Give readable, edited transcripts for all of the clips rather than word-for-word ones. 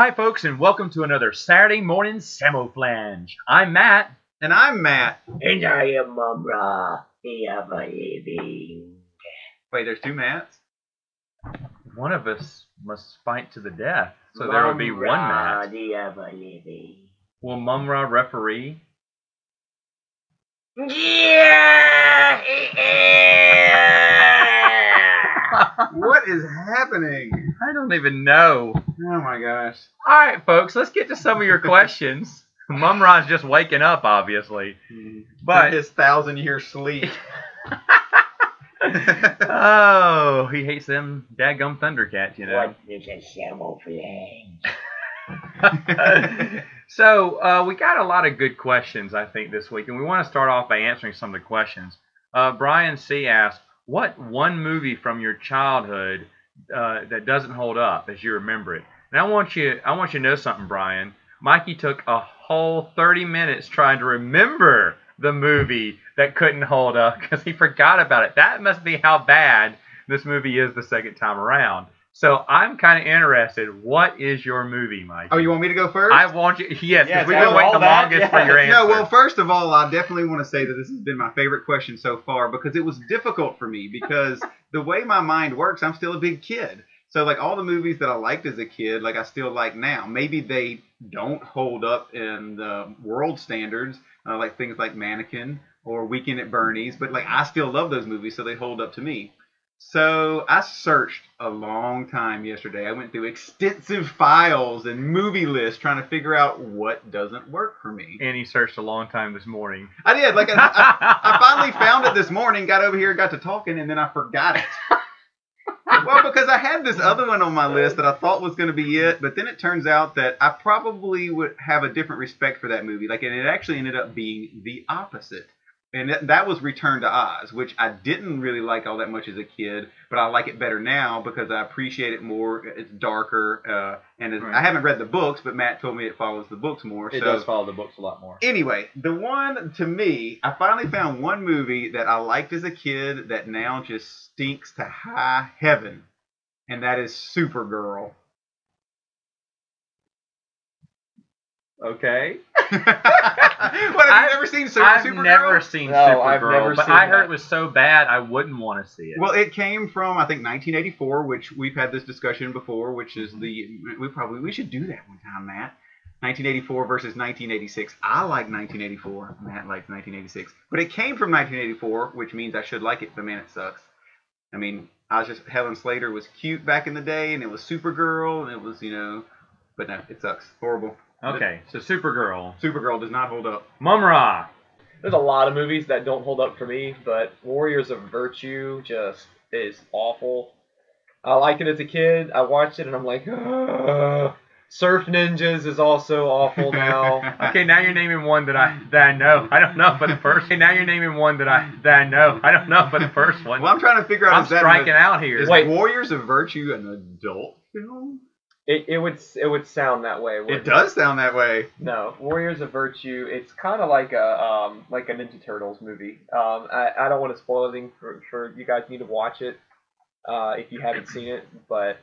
Hi, folks, and welcome to another Saturday morning Samoflange. I'm Matt. And I'm Matt. And I am Mumra, the ever-living. Wait, there's two Matts? One of us must fight to the death, so there will be one Matt. The ever-living. Will Mumra referee? Yeah! What is happening? I don't even know. Oh my gosh. All right, folks, let's get to some of your questions. Mumra's just waking up, obviously. But his 1,000-year sleep. oh, he hates them daggum Thundercats, you know. What is a Samoflange? So, we got a lot of good questions, I think, this week, and we want to start off by answering some of the questions. Brian C. asked, what one movie from your childhood that doesn't hold up as you remember it? And I want you to know something, Brian. Mikey took a whole 30 minutes trying to remember the movie that couldn't hold up because he forgot about it. That must be how bad this movie is the second time around. So I'm kind of interested. What is your movie, Mike? Oh, you want me to go first? I want you. Yes, because we've been all waiting the that? longest for your answer. No, well, first of all, I definitely want to say that this has been my favorite question so far because it was difficult for me because the way my mind works, I'm still a big kid. So, like, all the movies that I liked as a kid, like, I still like now. Maybe they don't hold up in the world standards, like things like Mannequin or Weekend at Bernie's, but, like, I still love those movies, so they hold up to me. So I searched a long time yesterday. I went through extensive files and movie lists trying to figure out what doesn't work for me. And he searched a long time this morning. I did. Like I finally found it this morning, got over here, got to talking, and then I forgot it. Well, because I had this other one on my list that I thought was going to be it, but then it turns out that I probably would have a different respect for that movie. Like, and it actually ended up being the opposite. And that was Return to Oz, which I didn't really like all that much as a kid, but I like it better now because I appreciate it more. It's darker, and Right. I haven't read the books, but Matt told me it follows the books more. It does follow the books a lot more. Anyway, the one, to me, I finally found one movie that I liked as a kid that now just stinks to high heaven, and that is Supergirl. Okay. What, have you never seen Supergirl? I've never seen Supergirl, but I heard it was so bad I wouldn't want to see it. Well, it came from, I think, 1984, which we've had this discussion before, which is we should do that one time, Matt. 1984 versus 1986. I like 1984. Matt likes 1986. But it came from 1984, which means I should like it, but man, it sucks. I mean, Helen Slater was cute back in the day, and it was Supergirl, and it was, but no, it sucks. Horrible. Okay, so Supergirl. Supergirl does not hold up. Mumra. There's a lot of movies that don't hold up for me, but Warriors of Virtue just is awful. I liked it as a kid. I watched it and I'm like, ugh. Surf Ninjas is also awful now. Okay, now you're naming one that I know. I don't know, but the first. Okay, now you're naming one that I know. I don't know, but the first one. Well, I'm trying to figure out. I'm striking out here. Is Warriors of Virtue an adult film? It would sound that way. It does sound that way. No, Warriors of Virtue. It's kind of like a Ninja Turtles movie. I don't want to spoil anything for you guys. Need to watch it if you haven't seen it. But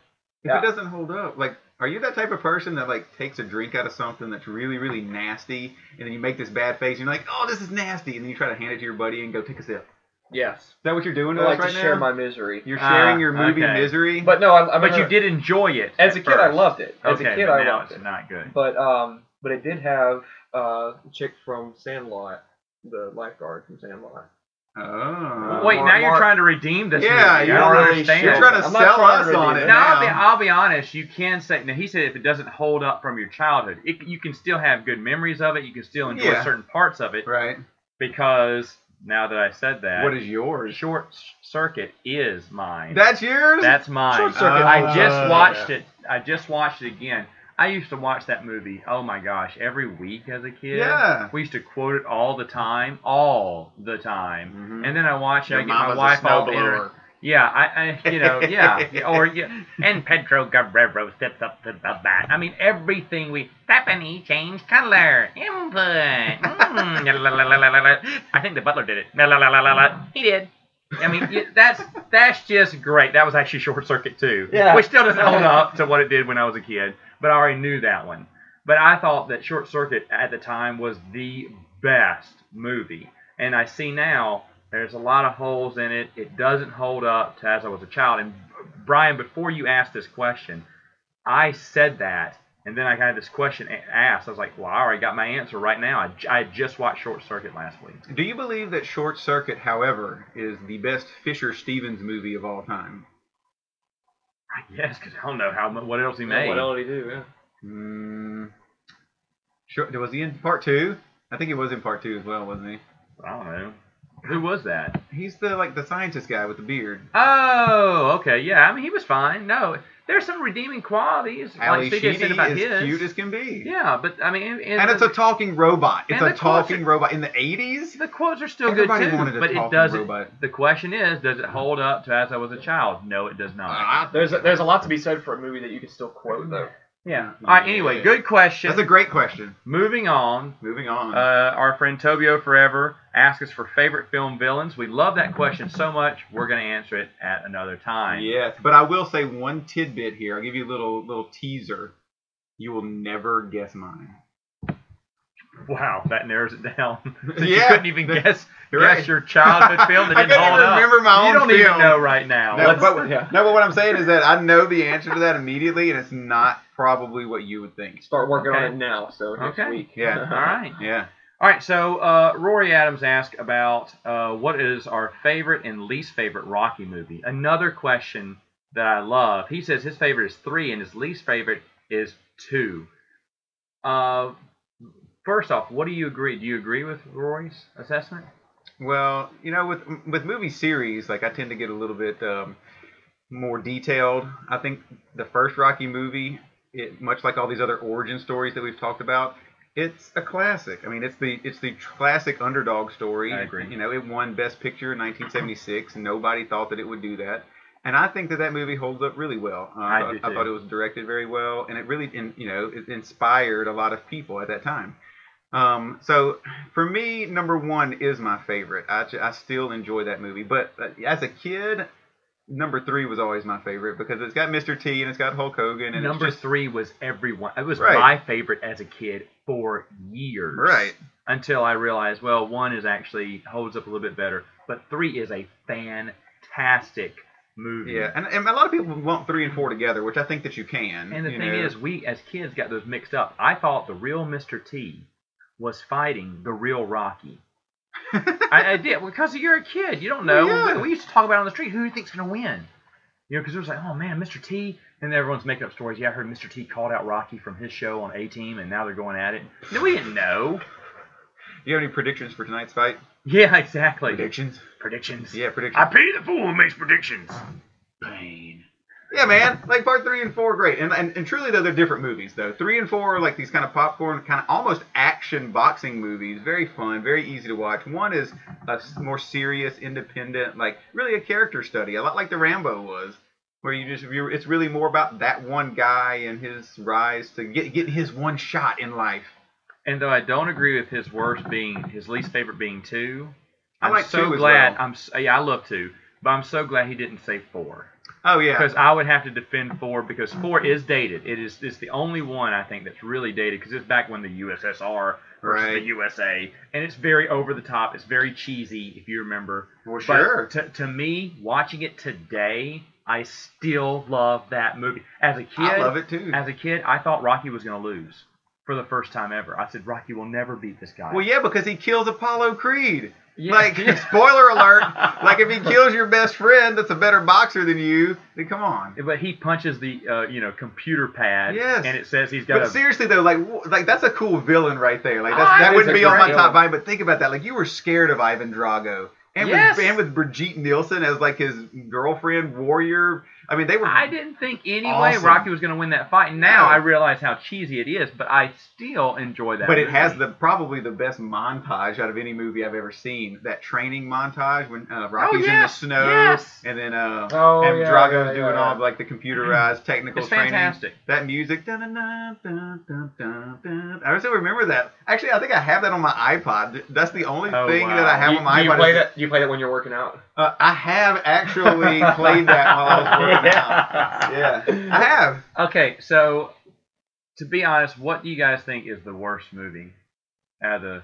if it doesn't hold up, like, are you that type of person that like takes a drink out of something that's really, really nasty, and then you make this bad face, and you're like, oh, this is nasty, and then you try to hand it to your buddy and go take a sip? Yes. Is that what you're doing to I us like right to now? share my misery. You're sharing your movie okay. misery? But no, but you did enjoy it. As a kid, I loved it. As Okay, a kid, but I now loved it's it. not good. But it did have a chick from Sandlot, the lifeguard from Sandlot. Oh. Wait, now you're trying to redeem this movie. I you don't really understand. You're trying to I'm not sell trying us to on redeem it it. now. I'll be honest. You can say. Now he said if it doesn't hold up from your childhood, you can still have good memories of it. You can still enjoy certain parts of it. Right. Because now that I said that, What is yours? Short Circuit is mine. That's yours? That's mine. Short Circuit. I just watched it. I just watched it again. I used to watch that movie, oh my gosh, every week as a kid. Yeah. We used to quote it all the time. Mm-hmm. And then I watch it, Your I get my mama's wife a all snowblower. and Pedro Guerrero steps up to the bat. I mean, everything Stephanie changed color. Input. I think the butler did it. He did. I mean, that's just great. That was actually Short Circuit too. Yeah. Which still doesn't hold up to what it did when I was a kid. but I already knew that one. But I thought that Short Circuit at the time was the best movie. And I see now there's a lot of holes in it. It doesn't hold up to As I Was a Child. And Brian, before you asked this question, I said that. And then I had this question asked. I was like, well, I already got my answer right now. I just watched Short Circuit last week. Do you believe that Short Circuit, however, is the best Fisher-Stevens movie of all time? Yes, because I don't know what else he made. What else did he do? Yeah. Sure. Was he in part 2? I think he was in part 2 as well, wasn't he? I don't know. Who was that? He's the scientist guy with the beard. Oh, okay, yeah. I mean, he was fine. No, there's some redeeming qualities. Ali like Sheedy said about is his. cute as can be. Yeah, but I mean, and it's a talking robot. It's and a talking robot in the 80s. The quotes are still Everybody good too, wanted a but it talking doesn't. robot. The question is, does it hold up to As I Was a Child? No, it does not. There's a lot to be said for a movie that you can still quote though. Yeah. All right. Anyway, good question. That's a great question. Moving on. Our friend Tobio Forever asked us for favorite film villains. We love that question so much. We're going to answer it at another time. Yes, but I will say one tidbit here. I'll give you a little teaser. You will never guess mine. Wow, that narrows it down. Yeah, you couldn't even guess right. your childhood film that I didn't couldn't hold even up. remember my You own don't even film. know right now. No, but what I'm saying is that I know the answer to that immediately, and it's not probably what you would think. Start working on it now. So next week. Yeah. All right. Yeah. All right. So Rory Adams asked about what is our favorite and least favorite Rocky movie. Another question that I love. He says his favorite is 3 and his least favorite is 2. First off, what do you agree? Do you agree with Rory's assessment? Well, with movie series, like I tend to get a little bit more detailed. I think the first Rocky movie, much like all these other origin stories that we've talked about, it's a classic. I mean, it's the classic underdog story. I agree. It won Best Picture in 1976, and nobody thought that it would do that. And I think that movie holds up really well. I thought it was directed very well, and it really, it inspired a lot of people at that time. So for me, number 1 is my favorite. I still enjoy that movie, but as a kid, number 3 was always my favorite because it's got Mr. T and it's got Hulk Hogan. And number 3 was everyone. It was my favorite as a kid for years. Right. Until I realized, well, 1 is actually holds up a little bit better, but 3 is a fantastic movie. Yeah, and a lot of people want 3 and 4 together, which I think that you can. And the thing is, we as kids got those mixed up. I thought the real Mr. T was fighting the real Rocky. I did, because you're a kid. You don't know. Yeah. We used to talk about on the street, who do you think's going to win? Because it was like, oh man, Mr. T, and everyone's making up stories. Yeah, I heard Mr. T called out Rocky from his show on A-Team, and now they're going at it. No, we didn't know. You have any predictions for tonight's fight? Yeah, exactly. Predictions? Yeah, predictions. I pity the fool who makes predictions. Pain. Yeah, man. Like part 3 and 4 are great. And truly, though, they're different movies, though. 3 and 4 are like these kind of popcorn, kind of almost action boxing movies. Very fun, very easy to watch. 1 is a more serious, independent, like really a character study, a lot like the Rambo was, where it's really more about that one guy and his rise to get his one shot in life. And though I don't agree with his least favorite being 2, I like so 2 as glad. well. I love 2, but I'm so glad he didn't say 4. Oh yeah, because I would have to defend 4 because 4 is dated. It's the only one I think that's really dated because it's back when the USSR versus the USA, and it's very over the top. It's very cheesy if you remember. Well, sure. But to me, watching it today, I still love that movie. As a kid, I love it too. As a kid, I thought Rocky was going to lose for the first time ever. I said Rocky will never beat this guy. Well, yeah, because he kills Apollo Creed. Yeah. Like, spoiler alert, like if he kills your best friend that's a better boxer than you, then come on. But he punches the computer pad, yes, and it says he's got. But seriously though, like that's a cool villain right there. Like that wouldn't be on my top 5, but think about that. Like you were scared of Ivan Drago, and with Brigitte Nielsen as like his girlfriend warrior. I mean, they were. I didn't think way Rocky was going to win that fight. Now I realize how cheesy it is, but I still enjoy that. But movie. It has probably the best montage out of any movie I've ever seen. That training montage when Rocky's in the snow, and then Drago's doing all like the computerized technical training. Fantastic. That music. I still remember that. Actually, I think I have that on my iPod. That's the only thing that I have on my iPod. You play that when you're working out? I have actually played that while I was working out. Yeah, I have. Okay, so To be honest, what do you guys think is the worst movie out of the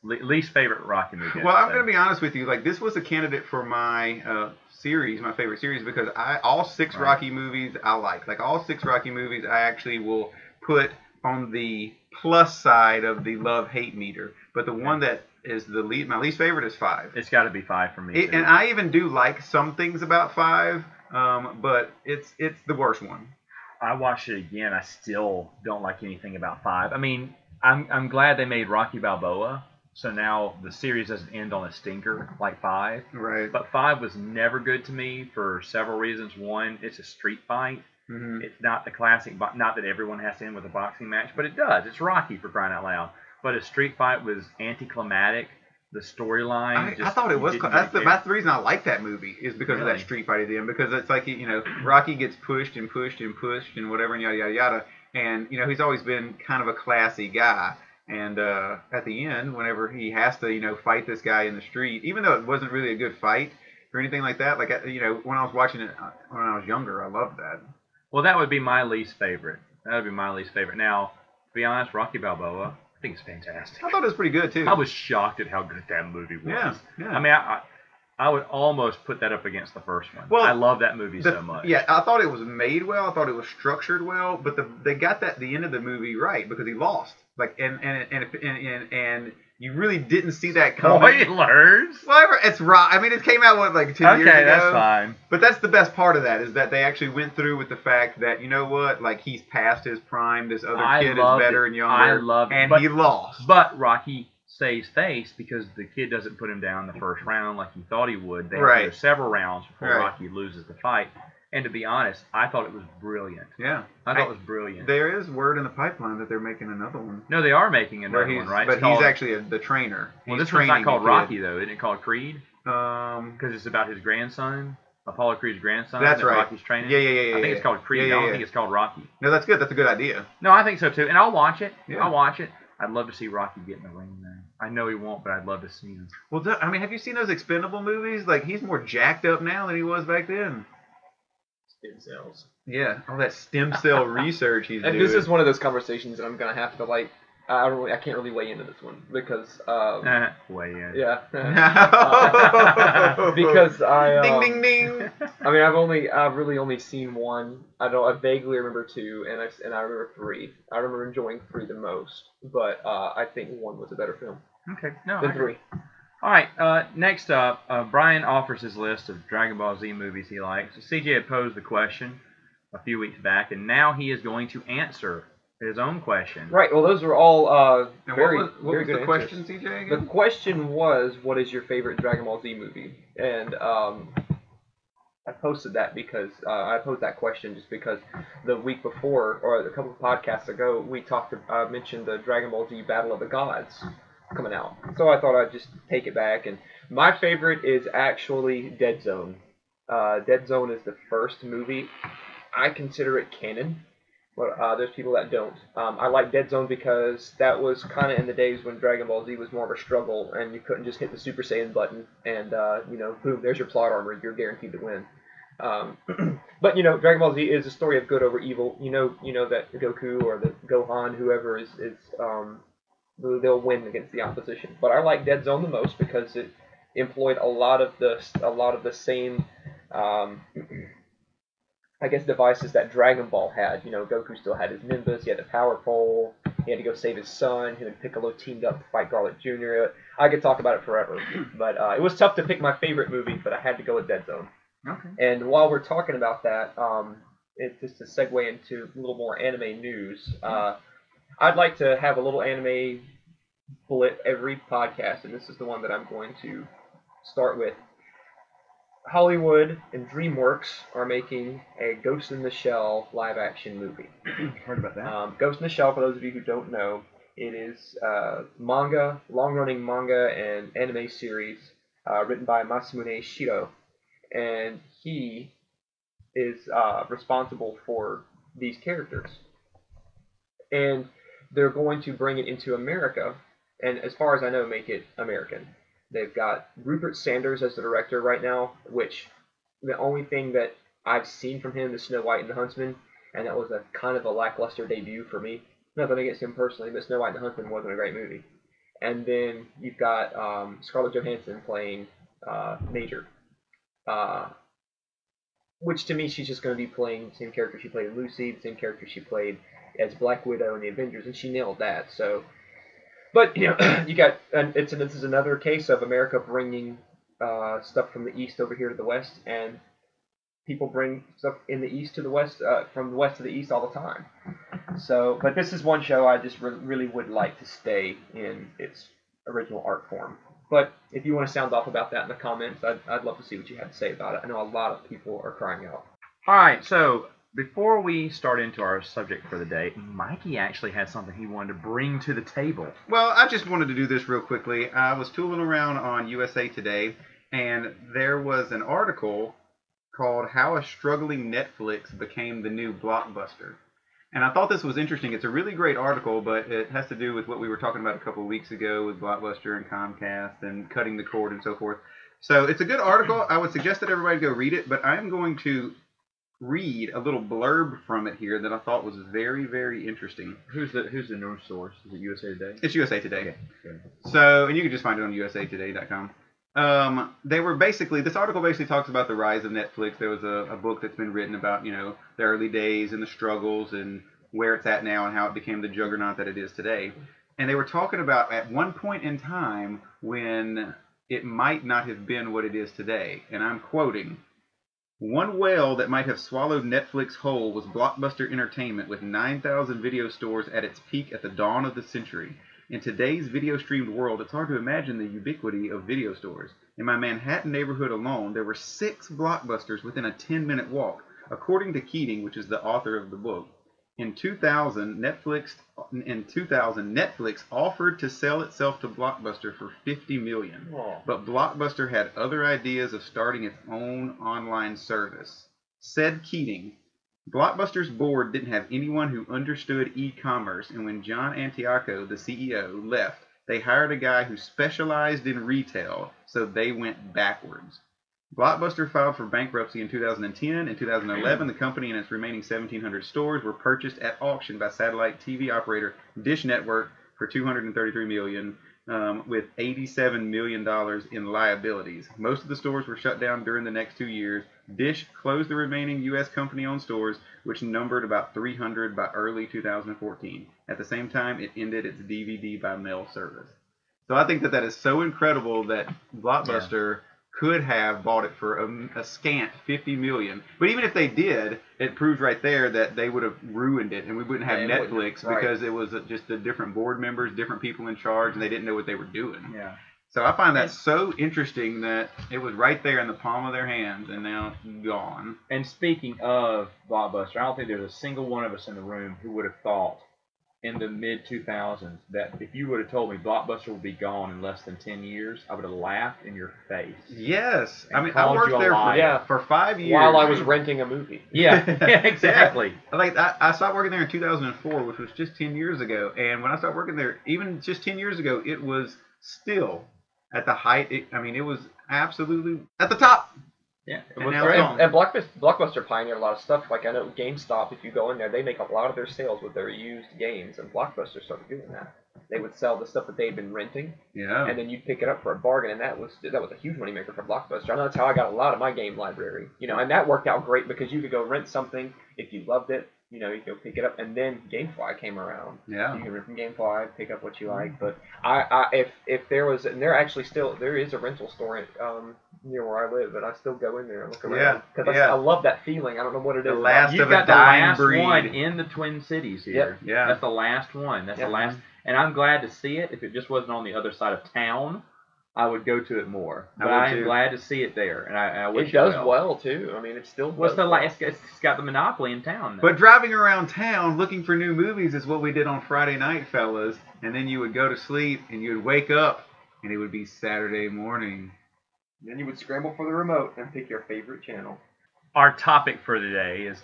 least favorite Rocky movie? Well, I'm going to be honest with you. Like, this was a candidate for my series, my favorite series, because all six Rocky movies I like. Like, all six Rocky movies I actually will put on the plus side of the love-hate meter. But the one that is my least favorite is 5. It's got to be 5 for me. And I even do like some things about 5, but it's the worst one. I watched it again. I still don't like anything about 5. I mean, I'm glad they made Rocky Balboa, so now the series doesn't end on a stinker like 5. Right. But 5 was never good to me for several reasons. One, it's a street fight. Mm-hmm. It's not the classic, not that everyone has to end with a boxing match, but it does. It's Rocky, for crying out loud. But a street fight was anticlimactic. The storyline. I thought it was. That's the reason I like that movie is because of that street fight at the end. Because it's like, you know, Rocky gets pushed and pushed and pushed and whatever and yada yada yada. And you know, he's always been kind of a classy guy. And at the end, whenever he has to, you know, fight this guy in the street, even though it wasn't really a good fight or anything like that, like, you know, when I was watching it when I was younger, I loved that. Well, that would be my least favorite. That would be my least favorite. Now, to be honest, Rocky Balboa, I think it's fantastic. I thought it was pretty good too. I was shocked at how good that movie was. Yeah. I mean, I would almost put that up against the first one. Well, I love that movie so much. Yeah, I thought it was made well. I thought it was structured well, but they got the end of the movie right because he lost. Like and you really didn't see that coming. Spoilers. Whatever. It's right. I mean, it came out like 2 years ago. Okay, that's fine. But that's the best part of that is that they actually went through with the fact that, you know what, like, he's past his prime. This other kid is better and younger. I love it. And he lost. But Rocky saves face because the kid doesn't put him down in the first round like he thought he would. They have to go several rounds before Rocky loses the fight. And to be honest, I thought it was brilliant. Yeah. I thought it was brilliant. There is word in the pipeline that they're making another one. No, they are making another one, right? But he's actually the trainer. Well, this one's not called Rocky, though. Isn't it called Creed? Because it's about his grandson, Apollo Creed's grandson. That's right. Rocky's training. Yeah. I think it's called Creed. I don't think it's called Rocky. No, that's good. That's a good idea. No, I think so, too. And I'll watch it. Yeah. I'll watch it. I'd love to see Rocky get in the ring, man. I know he won't, but I'd love to see him. Well, I mean, have you seen those Expendable movies? Like, he's more jacked up now than he was back then. Stem cells. Yeah, all that stem cell research he's doing. And this is one of those conversations that I'm gonna have to like. I can't really weigh into this one because. Weigh in. Yeah. Because I. Ding ding ding. I mean, I've really only seen one. I vaguely remember 2, and I remember 3. I remember enjoying 3 the most, but I think 1 was a better film. Okay. No. Than 3. All right, next up, Brian offers his list of Dragon Ball Z movies he likes. CJ had posed the question a few weeks back, and now he is going to answer his own question. Right, well, those were all very what was good the question, CJ, again? The question was, what is your favorite Dragon Ball Z movie? And I posted that because I posed that question just because the week before, or a couple of podcasts ago, we mentioned the Dragon Ball Z Battle of the Gods coming out. So I thought I'd just take it back, and my favorite is actually Dead Zone. Dead Zone is the first movie. I consider it canon, but there's people that don't. I like Dead Zone because that was kind of in the days when Dragon Ball Z was more of a struggle, and you couldn't just hit the Super Saiyan button and boom, there's your plot armor. You're guaranteed to win. But Dragon Ball Z is a story of good over evil. You know that Goku or the Gohan, whoever is they'll win against the opposition. But I like Dead Zone the most because it employed a lot of the same devices that Dragon Ball had. Goku still had his Nimbus, he had the Power Pole, he had to go save his son, him and Piccolo teamed up to fight Garlic Jr. I could talk about it forever, but it was tough to pick my favorite movie, but I had to go with Dead Zone. Okay. And while we're talking about that, it's just to segue into a little more anime news. I'd like to have a little anime bullet every podcast, and this is the one that I'm going to start with. Hollywood and DreamWorks are making a Ghost in the Shell live-action movie. Heard about that. Ghost in the Shell, for those of you who don't know, it is long-running manga and anime series written by Masamune Shirow, and he is responsible for these characters. And they're going to bring it into America, and as far as I know, make it American. They've got Rupert Sanders as the director right now, which the only thing that I've seen from him is Snow White and the Huntsman. and that was a kind of a lackluster debut for me. Nothing against him personally, but Snow White and the Huntsman wasn't a great movie. And then you've got Scarlett Johansson playing Major, which to me she's just going to be playing the same character she played in Lucy, the same character she played as Black Widow in the Avengers, and she nailed that. So, but you know, you got this is another case of America bringing stuff from the East over here to the West, and people bring stuff in the East to the West, from the West to the East all the time. So, but this is one show I just really would like to stay in its original art form. But if you want to sound off about that in the comments, I'd love to see what you have to say about it. I know a lot of people are crying out. All right, so before we start into our subject for the day, Mikey actually had something he wanted to bring to the table. Well, I just wanted to do this real quickly. I was tooling around on USA Today, and there was an article called How a Struggling Netflix Became the New Blockbuster. And I thought this was interesting. It's a really great article, but it has to do with what we were talking about a couple of weeks ago with Blockbuster and Comcast and cutting the cord and so forth. So it's a good article. I would suggest that everybody go read it, but I'm going to read a little blurb from it here that I thought was very, very interesting. Who's the news source? Is it USA Today? It's USA Today. Okay. So, and you can just find it on usatoday.com. This article basically talks about the rise of Netflix. There was a book that's been written about, you know, the early days and the struggles and where it's at now and how it became the juggernaut that it is today. And they were talking about at one point in time when it might not have been what it is today. And I'm quoting, "One whale that might have swallowed Netflix whole was Blockbuster Entertainment with 9,000 video stores at its peak at the dawn of the century. In today's video-streamed world, it's hard to imagine the ubiquity of video stores. In my Manhattan neighborhood alone, there were 6 Blockbusters within a 10-minute walk, according to Keating, which is the author of the book. In 2000, Netflix offered to sell itself to Blockbuster for $50 million, but Blockbuster had other ideas of starting its own online service. Said Keating, Blockbuster's board didn't have anyone who understood e-commerce, and when John Antioco, the CEO, left, they hired a guy who specialized in retail, so they went backwards. Blockbuster filed for bankruptcy in 2010. In 2011, the company and its remaining 1,700 stores were purchased at auction by satellite TV operator Dish Network for $233 million, with $87 million in liabilities. Most of the stores were shut down during the next 2 years. Dish closed the remaining U.S. company-owned stores, which numbered about 300 by early 2014. At the same time, it ended its DVD by mail service. So I think that is so incredible that Blockbuster could have bought it for a scant $50 million. But even if they did, it proves right there that they would have ruined it, and we wouldn't have Netflix because it was just the different board members, different people in charge, and they didn't know what they were doing. Yeah. So I find that so interesting that it was right there in the palm of their hands, and now it's gone. And speaking of Blockbuster, I don't think there's a single one of us in the room who would have thought in the mid-2000s that if you would have told me Blockbuster would be gone in less than 10 years, I would have laughed in your face. Yes. I mean, I worked there for 5 years. While I was renting a movie. Yeah, exactly. Yeah. Like I stopped working there in 2004, which was just 10 years ago. And when I started working there, even just 10 years ago, it was still at the height. It was absolutely at the top. Yeah, and Blockbuster pioneered a lot of stuff. Like I know GameStop, if you go in there, they make a lot of their sales with their used games, and Blockbuster started doing that. They would sell the stuff that they'd been renting, and then you'd pick it up for a bargain, and that was a huge moneymaker for Blockbuster. I know that's how I got a lot of my game library, and that worked out great because you could go rent something if you loved it. You could go pick it up, and then GameFly came around. Yeah. You can rent from GameFly, pick up what you like. But if there was, and there is a rental store near where I live, and I still go in there and look around because I love that feeling. I don't know what it is. You've got the last one in the Twin Cities here. Yep. Yeah. That's the last one. That's the last, and I'm glad to see it. If it just wasn't on the other side of town, I would go to it more. But I'm glad to see it there, and I wish it does well too. I mean, it's still. What's the last? It's got the monopoly in town. But driving around town looking for new movies is what we did on Friday night, fellas. And then you would go to sleep, and you would wake up, and it would be Saturday morning. Then you would scramble for the remote and pick your favorite channel. Our topic for today is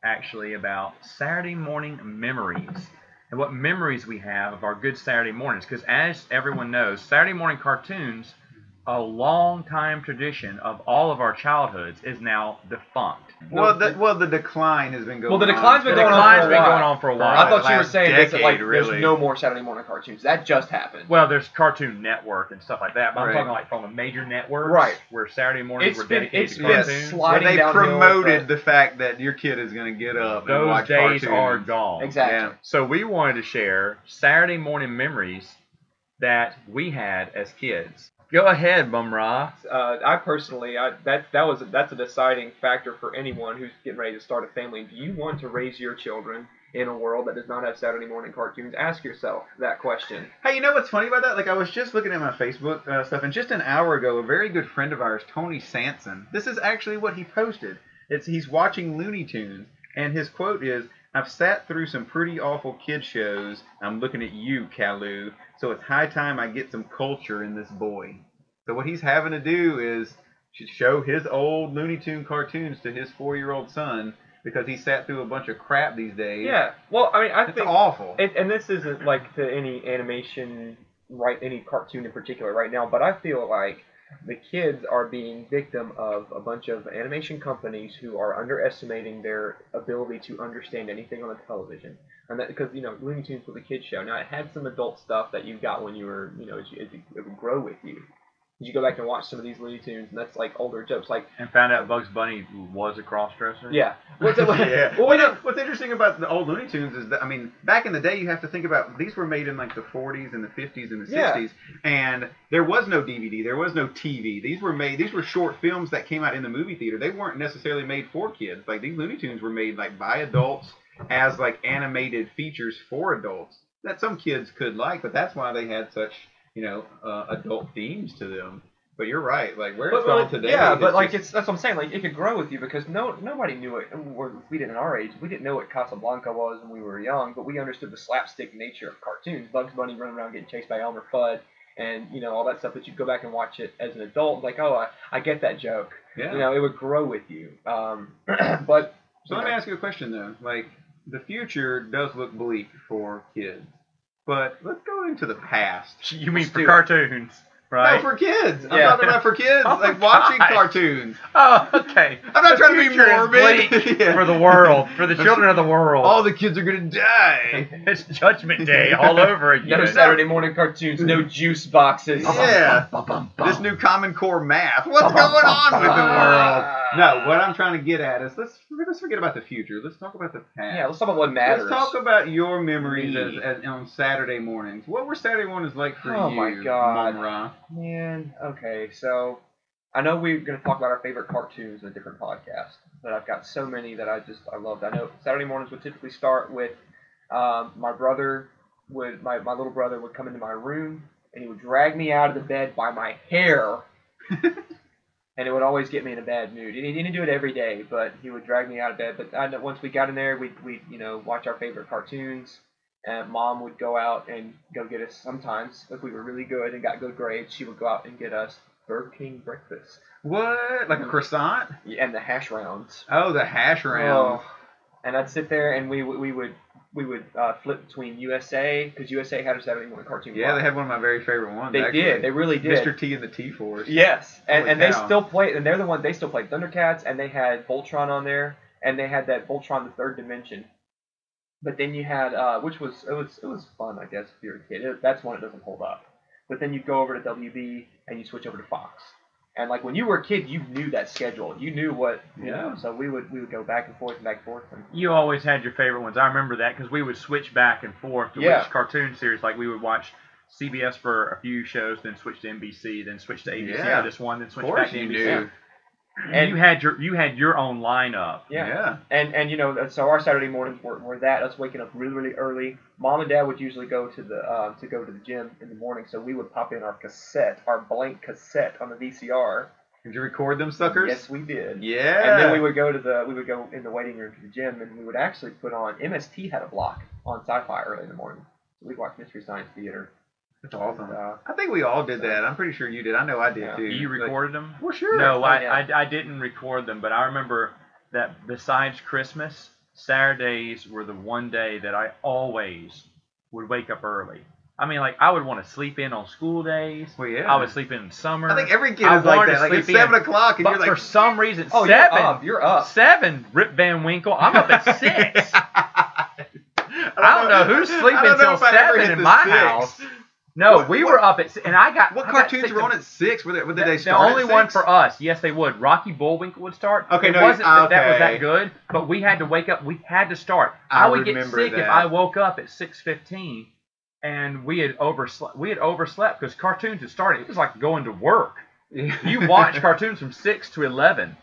actually about Saturday morning memories and what memories we have of our good Saturday mornings. Because as everyone knows, Saturday morning cartoons a long time tradition of all of our childhoods is now defunct. Well, the decline has been going on. Well, the decline's been The going on decline's for a been while. going on for a while. I thought you were Last saying this, decade, there's really. no more Saturday morning cartoons. That just happened. Well, there's Cartoon Network and stuff like that, but I'm Right. talking like from the major networks, Right. where Saturday mornings were dedicated it's to been cartoons. sliding Where they downhill, promoted but- the fact that your kid is going to get up and Those watch days cartoons. are gone. Exactly. Yeah. So we wanted to share Saturday morning memories that we had as kids. Go ahead, Bumrah. I personally, that's a deciding factor for anyone who's getting ready to start a family. Do you want to raise your children in a world that does not have Saturday morning cartoons? Ask yourself that question. Hey, you know what's funny about that? Like, I was just looking at my Facebook stuff, and just an hour ago, a very good friend of ours, Tony Sanson, this is actually what he posted. He's watching Looney Tunes, and his quote is, "I've sat through some pretty awful kid shows. I'm looking at you, Kalu. So it's high time I get some culture in this boy." So what he's having to do is show his old Looney Tune cartoons to his 4-year-old son because he sat through a bunch of crap these days. Yeah. Well, I mean, I It's think awful. and this isn't like to any animation, right? Any cartoon in particular right now, but I feel like the kids are being victim of a bunch of animation companies who are underestimating their ability to understand anything on the television. And that because, Looney Tunes was a kid's show. Now, it had some adult stuff that you got when you were, it would grow with you. You go back and watch some of these Looney Tunes, and that's like older jokes. Like, And found out Bugs Bunny was a cross-dresser. yeah. Yeah. Well, What's interesting about the old Looney Tunes is that, I mean, back in the day, you have to think about, these were made in like the 40s and the 50s and the 60s, and there was no DVD, there was no TV. These were short films that came out in the movie theater. They weren't necessarily made for kids. Like, these Looney Tunes were made like by adults as like animated features for adults that some kids could like, but that's why they had such, adult themes to them. But you're right. Like, where it's gone today. Yeah, but like just- that's what I'm saying. Like, it could grow with you because nobody knew it. We didn't in our age. We didn't know what Casablanca was when we were young, but we understood the slapstick nature of cartoons. Bugs Bunny running around getting chased by Elmer Fudd, and all that stuff. That you go back and watch it as an adult, like, oh, I get that joke. Yeah. It would grow with you. But So let me ask you a question though. Like, the future does look bleak for kids, but let's go into the past. You mean Let's for do it. cartoons, right? No, for kids. I'm Yeah. talking about for kids, Oh like my watching gosh. cartoons. Oh, okay. I'm not trying to be Future is morbid. bleak Yeah. for the world, for the children of the world. All the kids are gonna die. It's Judgment Day all over again. no Saturday morning cartoons, no juice boxes. Yeah. This new Common Core math. What's going on with the world? No, what I'm trying to get at is let's forget about the future. Let's talk about the past. Yeah, let's talk about what matters. Let's talk about your memories Me. as on Saturday mornings. What were Saturday mornings like for Oh you, my God. Mom-Ra? Man, okay, so I know we're going to talk about our favorite cartoons in a different podcast, but I've got so many that I loved. I know Saturday mornings would typically start with my little brother would come into my room and he would drag me out of the bed by my hair. And it would always get me in a bad mood. And he didn't do it every day, but he would drag me out of bed. But I know once we got in there, we'd watch our favorite cartoons. And Mom would go out and go get us sometimes. If we were really good and got good grades, she would go out and get us Burger King breakfast. What? Like a croissant? Yeah, and the hash rounds. Oh, the hash rounds. Oh. And I'd sit there and we would flip between USA, because USA had a Saturday morning cartoon. Yeah, they had one of my very favorite ones. They actually. did. They really did. Mr. T and the T-Force. Yes, Holy and they cow. still play, and they're the ones, they still play Thundercats, and they had Voltron on there, and they had that Voltron the Third Dimension. But then you had, which was, it was fun, I guess, if you're a kid. That's one that doesn't hold up. But then you go over to WB, and you switch over to Fox. And like when you were a kid, you knew that schedule. You knew what, you know. So we would go back and forth and back and forth. And You always had your favorite ones. I remember that because we would switch back and forth to which cartoon series. Like we would watch CBS for a few shows, then switch to NBC, then switch to ABC Yeah. for this one, then switch Of course back to you NBC. knew. And you had your own lineup. Yeah. And so our Saturday mornings were that, us waking up really, really early. Mom and Dad would usually go to the gym in the morning, so we would pop in our blank cassette on the VCR. Did you record them suckers? Yes, we did. Yeah. And then we would go in the waiting room to the gym, and we would actually put on, MST had a block on Sci-Fi early in the morning. So we'd watch Mystery Science Theater. That's awesome. And, I think we all did that. I'm pretty sure you did. I know I did too. You recorded them? Well, sure. No, yeah. I didn't record them, but I remember that besides Christmas, Saturdays were the one day that I always would wake up early. I mean, like, I would want to sleep in on school days. Well, yeah. I would sleep in summer. I think every kid I is like wanted that. to Like it's sleep in, 7 o'clock, and but you're like, for some reason, Oh, 7. You're up. 7. Rip Van Winkle. I'm up at 6. I don't know who's I sleeping don't know till if I ever 7 hit in the my 6. house. No, we were up at, and I got. What I got cartoons sick were of- on at 6? Were they The start only at one 6? for us, yes, they would. Rocky Bullwinkle would start. Okay, it no, wasn't that was okay. that good, but we had to wake up. We had to start. I I would get remember sick if that. I woke up at 6:15, and we had overslept. We had overslept because cartoons had started. It was like going to work. You watch cartoons from 6 to 11,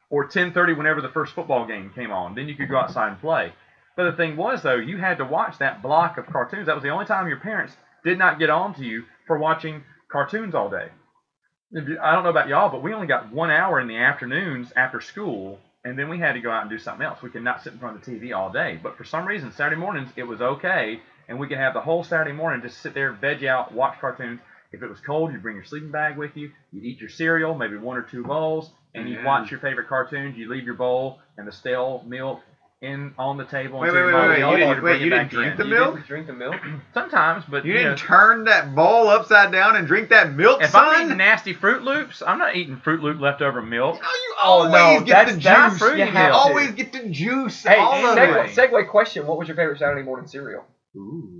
or 10:30 whenever the first football game came on. Then you could go outside and play. But the thing was, though, you had to watch that block of cartoons. That was the only time your parents did not get on to you for watching cartoons all day. I don't know about y'all, but we only got 1 hour in the afternoons after school, and then we had to go out and do something else. We could not sit in front of the TV all day. But for some reason, Saturday mornings, it was okay, and we could have the whole Saturday morning just sit there, veg out, watch cartoons. If it was cold, you'd bring your sleeping bag with you. You'd eat your cereal, maybe 1 or 2 bowls, and you'd watch your favorite cartoons. You'd leave your bowl and the stale milk on the table. Wait, until your mom wait. yelled You at didn't, to bring you it didn't back drink in. the You milk? didn't drink the milk? Sometimes, but You you didn't know, turn that bowl upside down and drink that milk, if son? I'm eating nasty Fruit Loops, I'm not eating Fruit Loop leftover milk. Oh, you Oh, no, always get the that's juice. fruity You milk. always get the juice. Hey, all of anyway. it. segue question. What was your favorite Saturday morning cereal? Ooh.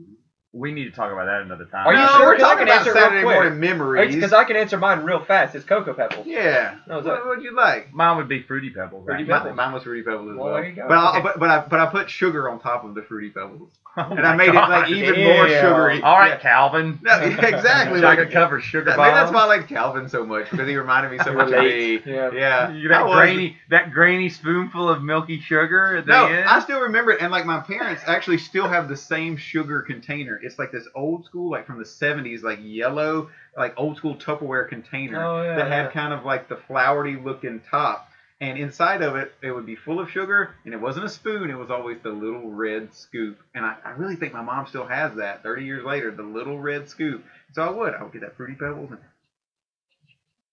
We need to talk about that another time. Are you No, sure? we're 'Cause I talking can about answer it real Saturday quick. morning memories. Because I can answer mine real fast. It's Cocoa Pebbles. Yeah. No, is that- What would you like? Mine would be Fruity Pebbles. Fruity actually. Pebbles? Mine was Fruity Pebbles as Well, well. there you go. But I put sugar on top of the Fruity Pebbles, Oh and I my made it God. like even more Ew. sugary. All right, Yeah. Calvin. No, exactly. Chocolate covered sugar Maybe bombs. that's why I liked Calvin so much, because he reminded me so much of me. Yeah. Yeah. That grainy spoonful of milky sugar at the No, end. I still remember it, and like my parents actually still have the same sugar container. It's like this old school, like from the 70s, like yellow, like old school Tupperware container Oh, yeah, that had yeah. kind of like the flowery looking top. And inside of it, it would be full of sugar, and it wasn't a spoon. It was always the little red scoop. And I really think my mom still has that 30 years later, the little red scoop. So I would get that Fruity Pebbles and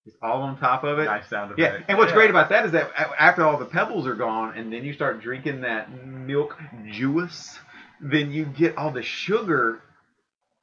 just all on top of it. Nice sound Yeah, effect. and what's great about that is that after all the pebbles are gone, and then you start drinking that milk juice, then you get all the sugar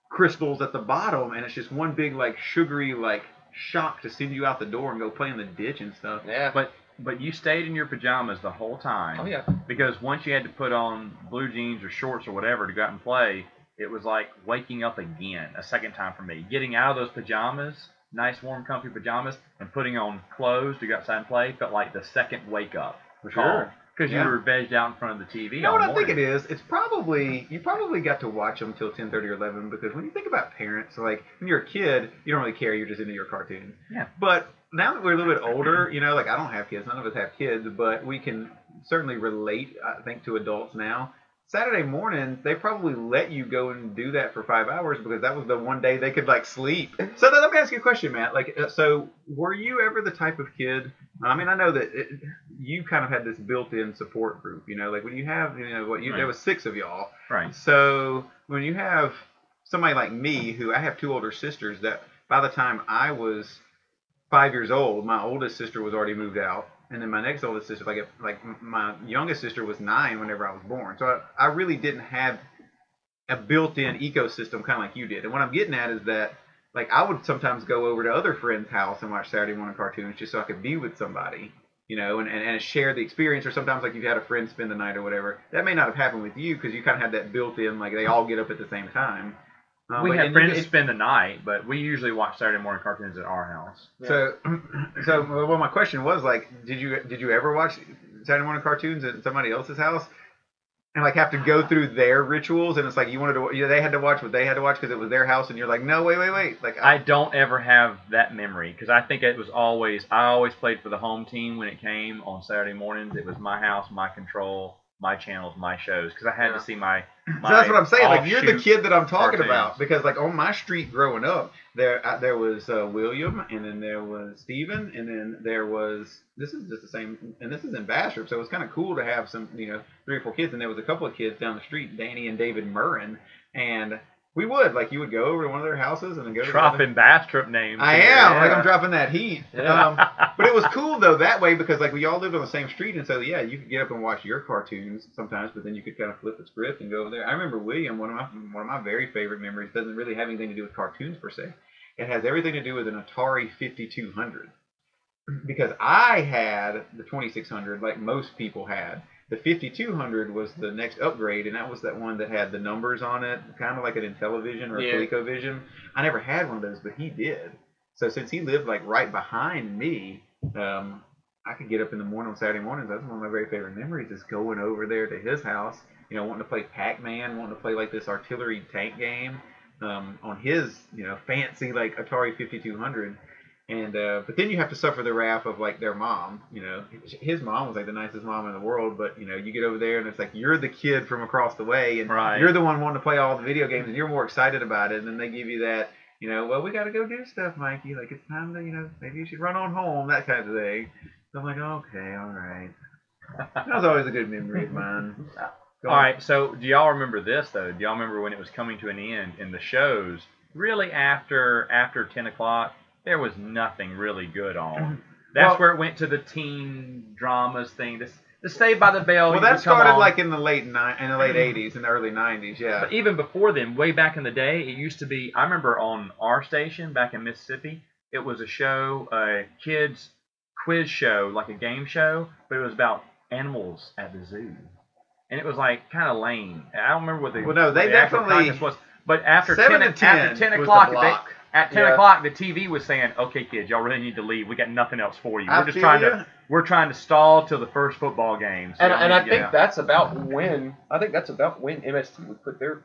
crystals at the bottom, and it's just one big like sugary like shock to send you out the door and go play in the ditch and stuff. Yeah. But you stayed in your pajamas the whole time. Oh, yeah. Because once you had to put on blue jeans or shorts or whatever to go out and play, it was like waking up again a second time for me. Getting out of those pajamas, nice warm comfy pajamas, and putting on clothes to go outside and play felt like the second wake up. For sure. Because Yeah. you were vegged out in front of the TV You know all what I morning. think it is? It's probably you probably got to watch them till 10:30 or 11, because when you think about parents, like when you're a kid, you don't really care. You're just into your cartoons. Yeah. But now that we're a little bit older, you know, like I don't have kids. None of us have kids, but we can certainly relate, I think, to adults now. Saturday morning, they probably let you go and do that for 5 hours because that was the one day they could like sleep. So let me ask you a question, Matt. Like, so were you ever the type of kid? I mean, I know that you kind of had this built-in support group. You know, like when you have, you know, Right. there was 6 of y'all. Right. So when you have somebody like me, who I have 2 older sisters, that by the time I was 5 years old, my oldest sister was already moved out. And then my next oldest sister, like my youngest sister was 9 whenever I was born. So I really didn't have a built-in ecosystem kind of like you did. And what I'm getting at is that, like, I would sometimes go over to other friends' house and watch Saturday morning cartoons just so I could be with somebody, you know, and share the experience. Or sometimes, like, you've had a friend spend the night or whatever. That may not have happened with you because you kind of had that built-in, like, they all get up at the same time. We But- had and friends you- spend the night, but we usually watch Saturday morning cartoons at our house. So well, my question was, like, did you ever watch Saturday morning cartoons at somebody else's house, and like have to go through their rituals? And it's like you wanted to, they had to watch what they had to watch because it was their house, and you're like, no, wait. Like I don't ever have that memory because I think it was I always played for the home team when it came on Saturday mornings. It was my house, my control, my channels, my shows, because I had to see my so that's what I'm saying. Like, you're the offshoot kid that I'm talking cartoons. about, because like on my street growing up, there was William, and then there was Stephen, and then there was, this is just the same, and this is in Bastrop, so it was kind of cool to have some, you know, 3 or 4 kids, and there was a couple of kids down the street, Danny and David Murrin, and We would, like, you would go over to one of their houses and then go to Dropping Bastrop names. I here, am, yeah. like I'm dropping that heat. But it was cool though that way because like we all lived on the same street, and so yeah, you could get up and watch your cartoons sometimes, but then you could kind of flip the script and go over there. I remember William, one of my very favorite memories, doesn't really have anything to do with cartoons per se. It has everything to do with an Atari 5200 because I had the 2600 like most people had. The 5200 was the next upgrade, and that was that one that had the numbers on it, kind of like an Intellivision or a ColecoVision. I never had one of those, but he did. So since he lived like right behind me, I could get up in the morning on Saturday mornings. That's one of my very favorite memories is going over there to his house, wanting to play Pac-Man, wanting to play like this artillery tank game on his, fancy like Atari 5200. And but then you have to suffer the wrath of like their mom. His mom was like the nicest mom in the world, but you get over there and it's like you're the kid from across the way, and you're the one wanting to play all the video games, and you're more excited about it. And then they give you that, well, we got to go do stuff, Mikey. Like it's time to, maybe you should run on home, that kind of thing. So I'm like, okay, all right. That was always a good memory of mine. All right, so do y'all remember this though? Do y'all remember when it was coming to an end in the shows? Really after 10 o'clock. There was nothing really good on. That's where it went to the teen dramas thing. The Saved by the Bell. Well, that started like in the late 80s and the early 90s, yeah. But even before then, way back in the day, it used to be. I remember on our station back in Mississippi, it was a show, a kids quiz show, like a game show, but it was about animals at the zoo, and it was like kind of lame. I don't remember what the they definitely was. But after 7 10 to 10 after 10 was the o'clock. block. At 10 o'clock, the TV was saying, "Okay, kids, y'all really need to leave. We got nothing else for you. We're trying to stall till the first football game." So and I think that's about when MST would put their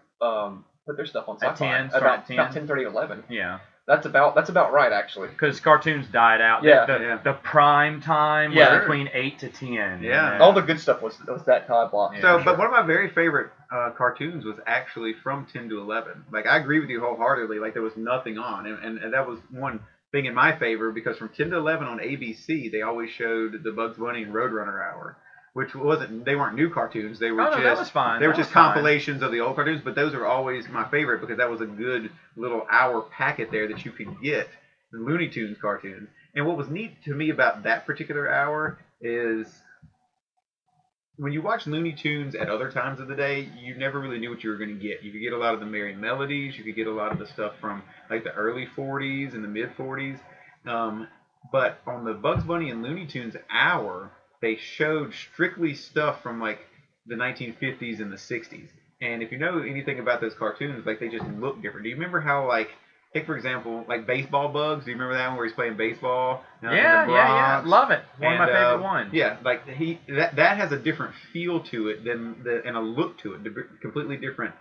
stuff on Sci-Fi. At 10, about 10. 10:30, 11. Yeah. That's about right, actually. Because cartoons died out. The prime time was between 8 to 10. Yeah. All the good stuff was that time block. But one of my very favorite cartoons was actually from 10 to 11. Like, I agree with you wholeheartedly. Like, there was nothing on. And that was one thing in my favor because from 10 to 11 on ABC, they always showed the Bugs Bunny and Roadrunner hour. Which they weren't new cartoons. They were that was fine. They were just compilations of the old cartoons, but those are always my favorite because that was a good little hour packet there that you could get the Looney Tunes cartoons. And what was neat to me about that particular hour is when you watch Looney Tunes at other times of the day, you never really knew what you were going to get. You could get a lot of the Merry Melodies. You could get a lot of the stuff from like the early 40s and the mid 40s. But on the Bugs Bunny and Looney Tunes hour, they showed strictly stuff from like the 1950s and the 60s. And if you know anything about those cartoons, like they just look different. Do you remember how like, take for example, like Baseball Bugs? Do you remember that one where he's playing baseball? Yeah. Love it. One of my favorite ones. Yeah, like that has a different feel to it and a look to it. Completely different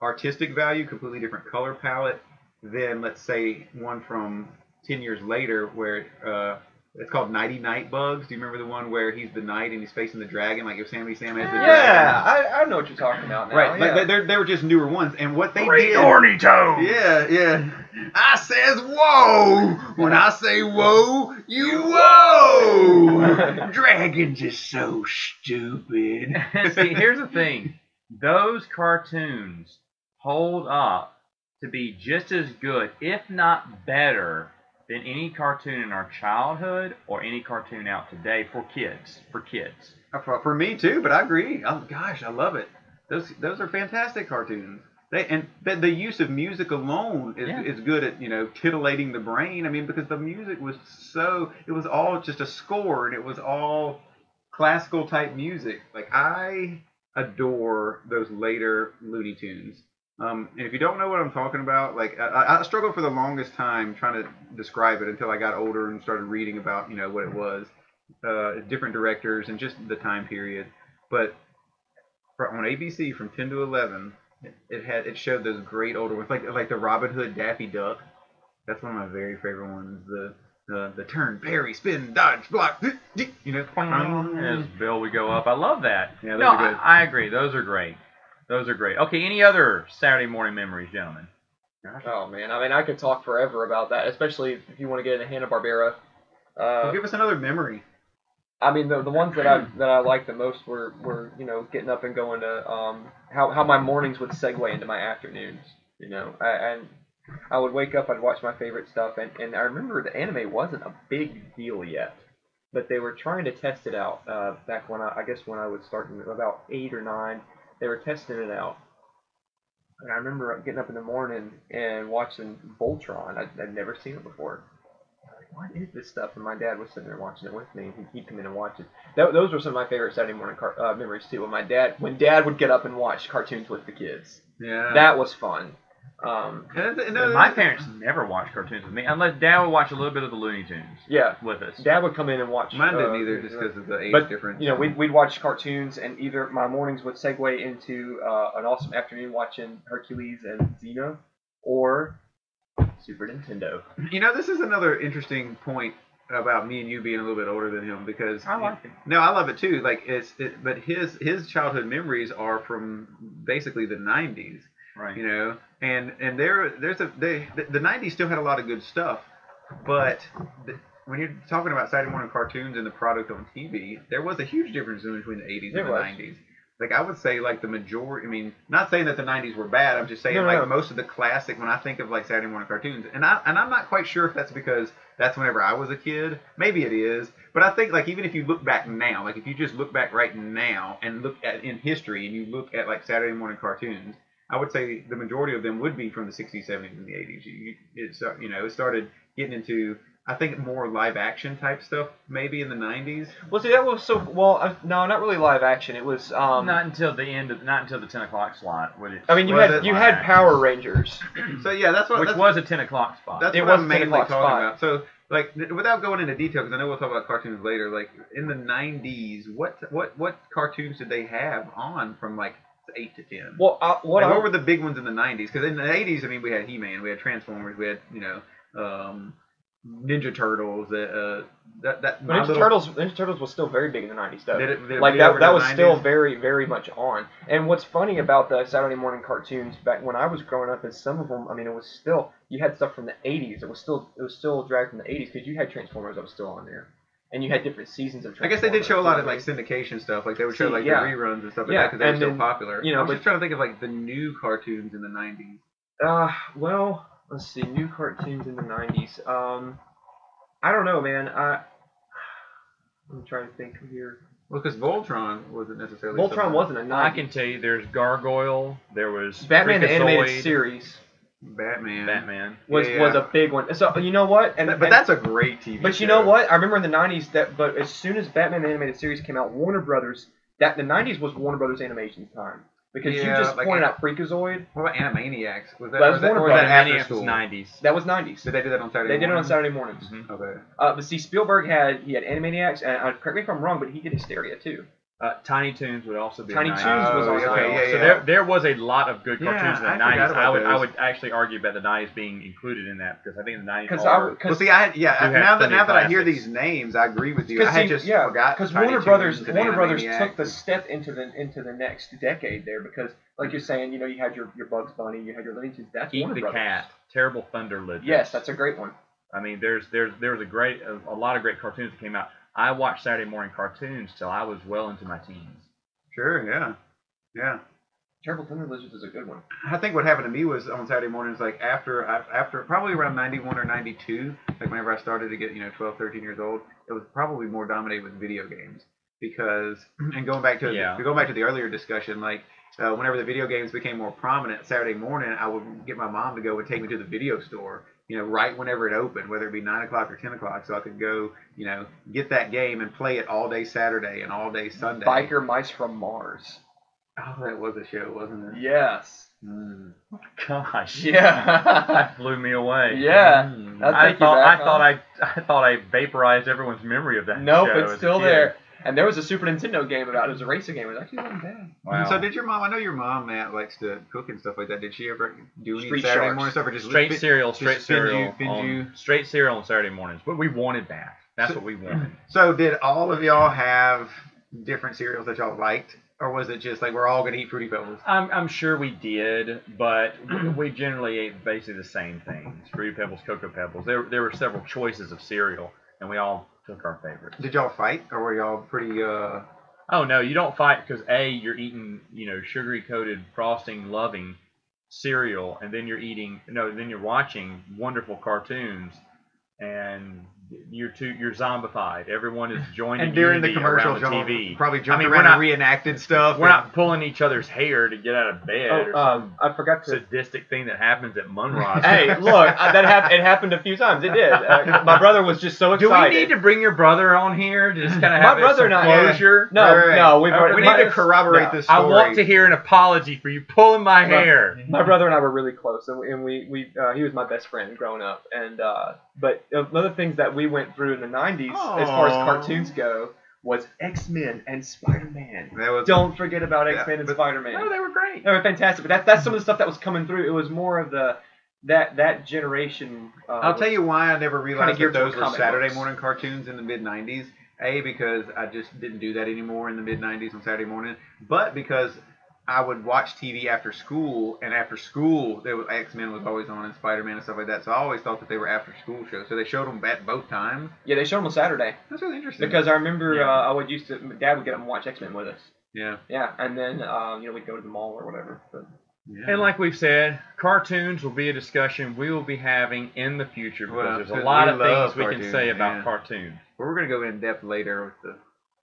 artistic value, completely different color palette than let's say one from 10 years later where it's called Nighty Night Bugs. Do you remember the one where he's the knight and he's facing the dragon, like if Sammy Sam has the dragon? Yeah, I know what you're talking about now. Right, yeah. but they were just newer ones, and what they Great did. Ornito. Yeah. I says whoa. When I say whoa, you whoa. Dragons is so stupid. See, here's the thing. Those cartoons hold up to be just as good, if not better, than any cartoon in our childhood or any cartoon out today for kids. For me too, but I agree. Oh gosh, I love it. Those are fantastic cartoons. The use of music alone is good at titillating the brain. I mean, because the music was it was all just a score and it was all classical type music. Like I adore those later Looney Tunes. And if you don't know what I'm talking about, like I struggled for the longest time trying to describe it until I got older and started reading about what it was, different directors and just the time period. But on ABC from 10 to 11, it showed those great older ones like the Robin Hood Daffy Duck. That's one of my very favorite ones. The turn, parry, spin, dodge, block, As Bill would go up. I love that. Yeah, those are good. I agree. Those are great. Okay, any other Saturday morning memories, gentlemen? Oh man, I mean I could talk forever about that, especially if you want to get into Hanna-Barbera. Well, give us another memory. I mean, the ones that I liked the most were getting up and going to how my mornings would segue into my afternoons. And I would wake up, I'd watch my favorite stuff, and I remember the anime wasn't a big deal yet, but they were trying to test it out back when I guess when I was starting about 8 or 9, they were testing it out. And I remember getting up in the morning and watching Voltron. I'd never seen it before. What is this stuff? And my dad was sitting there watching it with me. He'd come in and watch it. Those were some of my favorite Saturday morning memories too. When dad would get up and watch cartoons with the kids. Yeah. That was fun. My parents never watched cartoons with me, unless Dad would watch a little bit of the Looney Tunes. Yeah, with us. Dad would come in and watch. Mine didn't either, just because of the age difference. We'd watch cartoons, and either my mornings would segue into an awesome afternoon watching Hercules and Xena, or Super Nintendo. This is another interesting point about me and you being a little bit older than him, because I like it. No, I love it too. But his childhood memories are from basically the 90s. Right. And the 90s still had a lot of good stuff, but when you're talking about Saturday morning cartoons and the product on TV, there was a huge difference between the 80s and the 90s. Like, I would say, like, the majority, I mean, not saying that the 90s were bad, I'm just saying, most of the classic, when I think of, like, Saturday morning cartoons, and I'm not quite sure if that's because that's whenever I was a kid. Maybe it is. But I think, like, even if you look back now, like, if you just look back right now and look at in history and you look at, like, Saturday morning cartoons, I would say the majority of them would be from the 60s, 70s, and the 80s. It started getting into, I think, more live action type stuff maybe in the 90s. Well, see, that was no, not really live action. It was not until the 10 o'clock slot. I mean, you had Power Rangers. So yeah, which was a 10 o'clock spot. That's what I'm mainly talking about. So, like, without going into detail, because I know we'll talk about cartoons later. Like, in the 90s, what cartoons did they have on from like 8 to 10? Well, what were the big ones in the 90s? Because in the 80s, I mean, we had He-Man, we had Transformers, we had Ninja Turtles. Ninja Turtles was still very big in the 90s, though. That was still very, very much on. And what's funny about the Saturday morning cartoons back when I was growing up is some of them. I mean, it was still, you had stuff from the 80s. It was still dragged from the 80s, because you had Transformers that was still on there. And you had different seasons of Transformers. I guess they did show a lot of, like, syndication stuff. Like, they would show, the reruns and stuff like that, because they were still popular. I was just trying to think of, like, the new cartoons in the 90s. Well, let's see. New cartoons in the 90s. I don't know, man. I'm trying to think here. Well, because Voltron wasn't necessarily... Voltron wasn't a 90s. I can tell you there's Gargoyle. There was Batman the Animated Series. Batman was a big one. So you know what? But that's a great TV But you know what? I remember in the 90s but as soon as Batman the Animated Series came out, Warner Brothers, the 90s was Warner Brothers Animation's time. Because you just pointed out Freakazoid. What about Animaniacs? Was that Animaniacs was 90s? That was 90s. Did they do that on Saturday mornings? They did it on Saturday mornings. Mm-hmm. Okay. But see, Spielberg had Animaniacs, and correct me if I'm wrong, but he did Hysteria too. Tiny Toons would also be Tiny 90s. Toons was also So there was a lot of good cartoons in the 90s. I would actually argue about the 90s being included in that, because I think the 90s now that I hear these names, I agree with you. I had just forgot. Because Warner Brothers took the step into the next decade there, because like you're saying, you had your Bugs Bunny, you had your Looney Tunes. That's Eat Warner the Brothers. Cat, Terrible Thunder Legends. Yes, that's a great one. I mean, there was a lot of great cartoons that came out. I watched Saturday morning cartoons till I was well into my teens. Sure, yeah. Terrible Thunder Legends is a good one. I think what happened to me was on Saturday mornings, like after probably around 91 or 92, like whenever I started to get 12, 13 years old, it was probably more dominated with video games. Because, and going back to the earlier discussion, like whenever the video games became more prominent, Saturday morning I would get my mom to go and take me to the video store, right whenever it opened, whether it be 9 o'clock or 10 o'clock, so I could go, get that game and play it all day Saturday and all day Sunday. Biker Mice from Mars. Oh, that was a show, wasn't it? Yes. Gosh. Yeah. That blew me away. Yeah. I thought I vaporized everyone's memory of that show. Nope, it's still there. And there was a Super Nintendo game about it. It was a racing game. It actually wasn't bad. Wow. So did your mom? I know your mom, Matt, likes to cook and stuff like that. Did she ever do any Saturday morning stuff, or just straight cereal on Saturday mornings? But we wanted that. That's what we wanted. So did all of y'all have different cereals that y'all liked, or was it just like we're all gonna eat Fruity Pebbles? I'm sure we did, but we generally ate basically the same things: Fruity Pebbles, Cocoa Pebbles. There were several choices of cereal, and we all took our favorites. Did y'all fight, or were y'all pretty? Oh no, you don't fight because A, you're eating, sugary coated frosting loving cereal, and then then you're watching wonderful cartoons, and you're zombified. Everyone is joining And during the unity commercials, around the y'all TV. probably jumped we're around not and reenacted stuff. We're not pulling each other's hair to get out of bed or some I forgot to. sadistic thing that happens at Munro's. Hey, look, it happened a few times. It did. My brother was just so Do excited. we need to bring your brother on here to just kind of My have brother some and I- closure? No, Right. no, We need to corroborate this story. I want to hear an apology for you pulling my hair. My brother and I were really close, and we he was my best friend growing up. And but one of the things that we went through in the '90s, as far as Aw. cartoons go, was X-Men and Spider-Man. That was- Don't forget about Yeah, X-Men and but- Spider-Man. No, they were great. They were fantastic. But that's some of the stuff that was coming through. It was more of that generation. I'll tell you why I never realized that geared those towards were comic Saturday books. morning cartoons in the mid '90s. A, because I just didn't do that anymore in the mid '90s on Saturday morning, but because I would watch TV after school, and after school there was X-Men was always on and Spider-Man and stuff like that. So I always thought that they were after school shows. So they showed them at both times. Yeah, they showed them on Saturday That's really interesting. because I remember Yeah. I would Dad would get up and watch X-Men with us. yeah. Yeah, and then we'd go to the mall or whatever. But Yeah. And like we've said, cartoons will be a discussion we will be having in the future because Well, there's a because lot we of love things we can cartoons, say about yeah. cartoons. We're gonna go in depth later with the.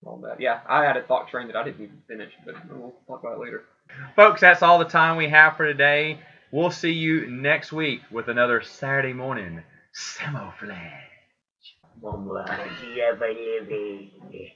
all that. Yeah, I had a thought train that I didn't even finish, but we'll talk about it later. Folks, that's all the time we have for today. We'll see you next week with another Saturday morning Samoflange. Mama, siapa dia, baby?